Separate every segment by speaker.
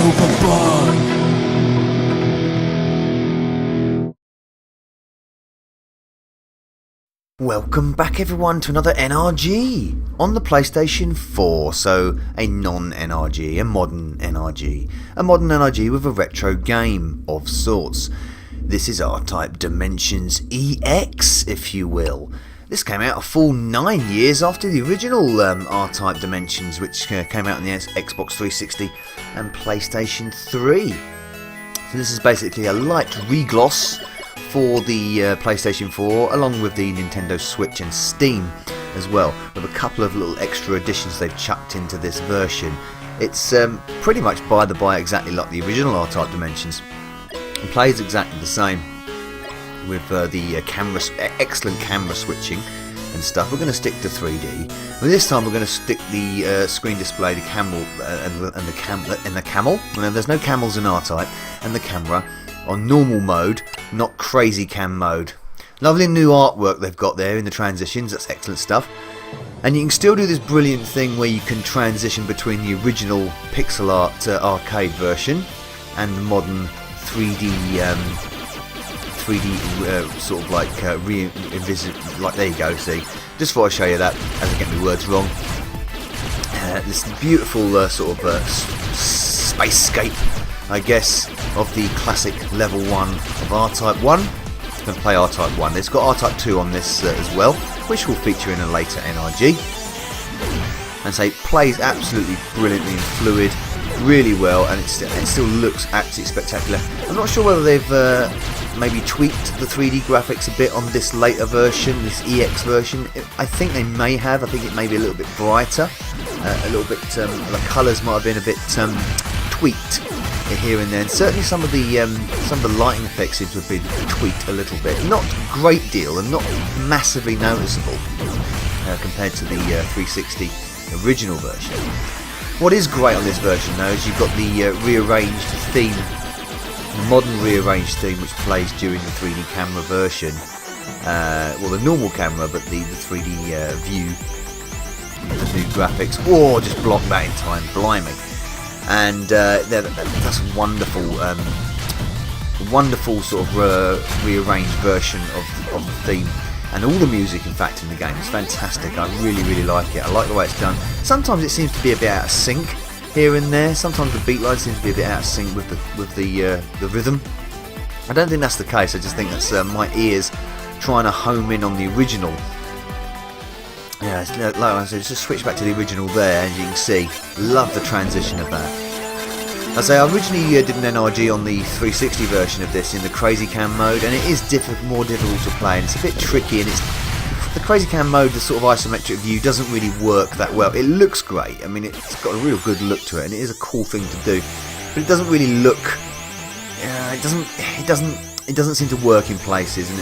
Speaker 1: overboard.
Speaker 2: Welcome back everyone to another NRG on the PlayStation 4, so a non-NRG, a modern NRG with a retro game of sorts. This is R-Type Dimensions EX, if you will. This came out a full 9 years after the original R-Type Dimensions, which came out on the Xbox 360 and PlayStation 3. So this is basically a light regloss for the PlayStation 4, along with the Nintendo Switch and Steam as well, with a couple of little extra additions they've chucked into this version. It's pretty much by the by exactly like the original R-Type Dimensions. It plays exactly the same with the excellent camera switching and stuff. We're going to stick to 3D, but this time we're going to stick the screen display, the camel, and the camel. Now, there's no camels in R-Type, and the camera on normal mode, not crazy cam mode. Lovely new artwork they've got there in the transitions. That's excellent stuff. And you can still do this brilliant thing where you can transition between the original pixel art arcade version and the modern 3D sort of like like, there you go, see, just thought I'd show you that as I get my words wrong. This beautiful sort of spacescape, I guess, of the classic level 1 of R-Type 1. I'm going to play R-Type 1. It's got R-Type 2 on this as well, which will feature in a later NRG. And so it plays absolutely brilliantly and fluid, really well, and it still looks absolutely spectacular. I'm not sure whether they've maybe tweaked the 3D graphics a bit on this later version, this EX version. I think they may have. I think it may be a little bit brighter, a little bit. The colours might have been a bit tweaked here and there. And certainly some of the lighting effects seem to have been tweaked a little bit. Not a great deal, and not massively noticeable compared to the 360 original version. What is great on this version though is you've got the rearranged theme, the modern rearranged theme, which plays during the 3D camera version. Well, the normal camera, but the 3D view of the new graphics. Oh, just block that in time, blimey. And that's a wonderful, wonderful sort of rearranged version of the theme. And all the music, in fact, in the game is fantastic. I really like it. I like the way it's done. Sometimes it seems to be a bit out of sync here and there. Sometimes the beat line seems to be a bit out of sync with the rhythm. I don't think that's the case. I just think that's my ears trying to home in on the original. Yeah, it's like I said, just switch back to the original there, as you can see. Love the transition of that. I say I originally did an NRG on the 360 version of this in the Crazy Cam mode, and it is more difficult to play, and it's a bit tricky, and the Crazy Cam mode, the sort of isometric view, doesn't really work that well. It looks great. I mean, it's got a real good look to it, and it is a cool thing to do, but it doesn't really look. It doesn't seem to work in places, and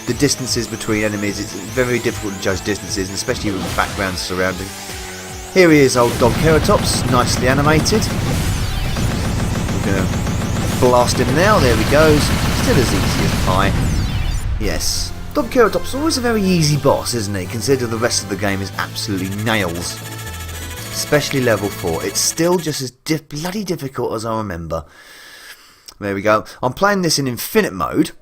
Speaker 2: the distances between enemies, it's very difficult to judge distances, and especially with the backgrounds surrounding. Here he is, old Dom Keratops, nicely animated. We're going to blast him now, there he goes, still as easy as pie. Yes, Dom Keratops is always a very easy boss, isn't he, considering the rest of the game is absolutely nails. Especially level 4, it's still just as bloody difficult as I remember. There we go. I'm playing this in infinite mode,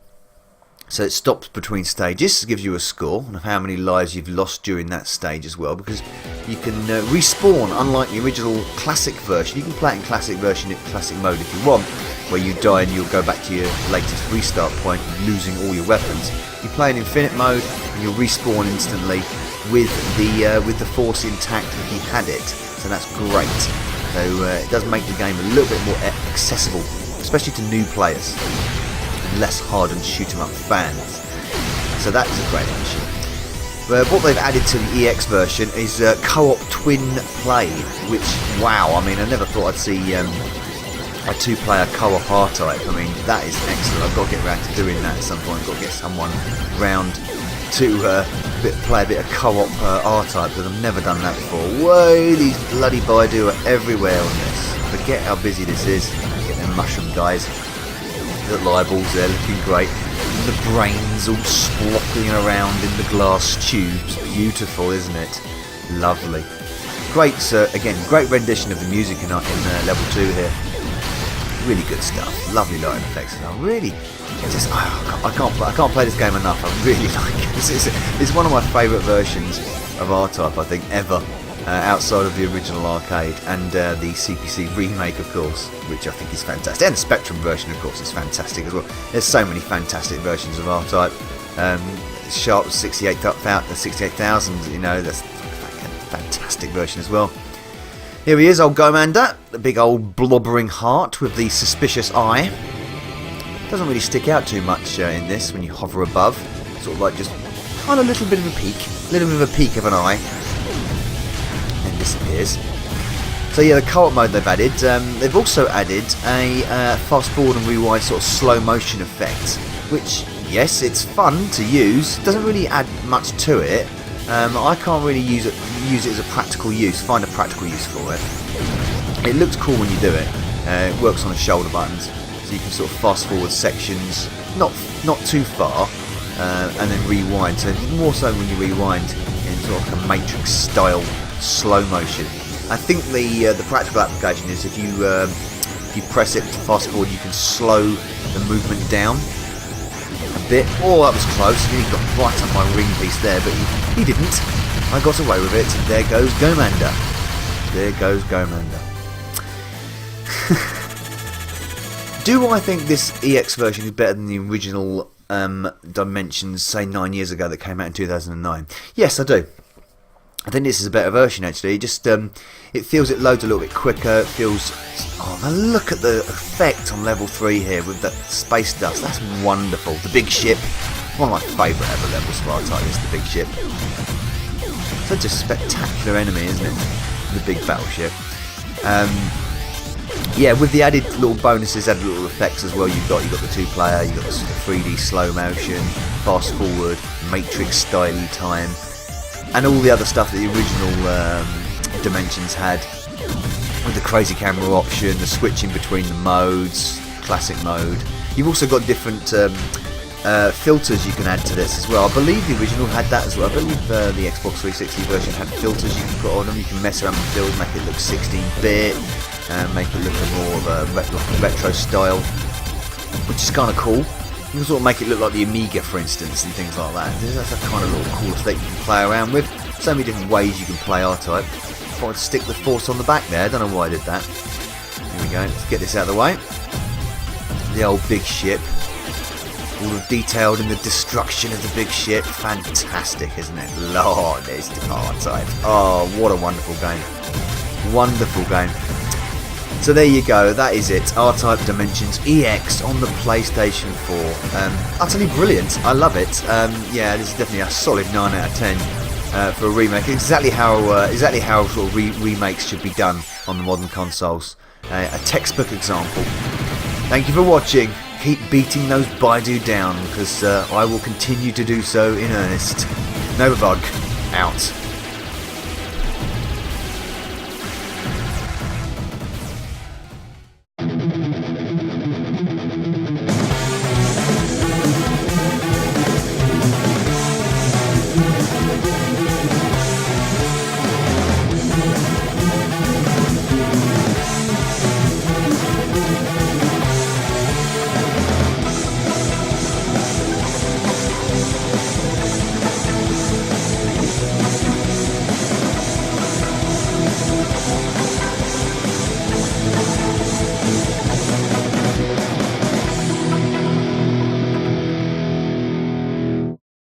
Speaker 2: so it stops between stages. It gives you a score of how many lives you've lost during that stage as well, because you can respawn, unlike the original classic version. You can play it in classic mode if you want, where you die and you'll go back to your latest restart point, losing all your weapons. You play in infinite mode and you'll respawn instantly with the force intact if you had it. So that's great. So it does make the game a little bit more accessible, especially to new players, and less hardened shoot-'em-up fans. So that is a great addition. What they've added to the EX version is co-op twin play, which, wow, I mean, I never thought I'd see a two-player co-op R-Type. I mean, that is excellent. I've got to get around to doing that at some point. I've got to get someone round to play a bit of co-op R-Type, because I've never done that before. Whoa, these bloody Baidu are everywhere on this. Forget how busy this is. Get them mushroom guys. Little eyeballs there, looking great. And the brains all splopping around in the glass tubes. Beautiful, isn't it? Lovely. Great, again, great rendition of the music in level 2 here. Really good stuff. Lovely lighting effects. And I really just I can't play this game enough. I really like it. It's one of my favourite versions of R-Type, I think, ever. Outside of the original arcade and the CPC remake, of course, which I think is fantastic, and the Spectrum version, of course, is fantastic as well. There's so many fantastic versions of R-Type. Sharp 68,000, you know, that's a fantastic version as well. Here he is, old Gomander, the big old blubbering heart with the suspicious eye. Doesn't really stick out too much in this when you hover above. Sort of like just kind of a little bit of a peek of an eye. And disappears. So yeah, the co-op mode they've added. They've also added a fast forward and rewind sort of slow motion effect, which, yes, it's fun to use. Doesn't really add much to it. I can't really use it as a practical use. Find a practical use for it. It looks cool when you do it. It works on the shoulder buttons, so you can sort of fast forward sections, not too far, and then rewind. So more so when you rewind in sort of a Matrix style slow motion. I think the practical application is if you press it to fast forward, you can slow the movement down a bit. Oh, that was close. He got right up my ring piece there, but he didn't. I got away with it. There goes Gomander. There goes Gomander. Do I think this EX version is better than the original Dimensions, say 9 years ago, that came out in 2009? Yes, I do. I think this is a better version, actually. It just it feels it loads a little bit quicker. It feels... Oh, now look at the effect on level 3 here with that space dust. That's wonderful. The big ship. One of my favourite ever levels for R-Type is the big ship. Such a spectacular enemy, isn't it? The big battleship. Yeah, with the added little bonuses, added little effects as well. You've got the 2-player, you've got the 3D slow motion, fast forward, Matrix styly time, and all the other stuff that the original Dimensions had, with the crazy camera option, the switching between the modes, classic mode. You've also got different filters you can add to this as well. I believe the original had that as well. I believe the Xbox 360 version had filters you can put on them. You can mess around with the build, make it look 16-bit, make it look more of a retro style, which is kind of cool. You can sort of make it look like the Amiga, for instance, and things like that. That's a kind of little cool effect you can play around with. So many different ways you can play R-Type. If I would stick the force on the back there, I don't know why I did that. Here we go, let's get this out of the way. The old big ship. All detailed in the destruction of the big ship. Fantastic, isn't it? Lord, it's R-Type. Oh, what a wonderful game. Wonderful game. So there you go, that is it. R-Type Dimensions EX on the PlayStation 4. Utterly brilliant. I love it. Yeah, this is definitely a solid 9 out of 10 for a remake. Exactly how sort of remakes should be done on the modern consoles. A textbook example. Thank you for watching. Keep beating those Baidu down, because I will continue to do so in earnest. Novabug, out.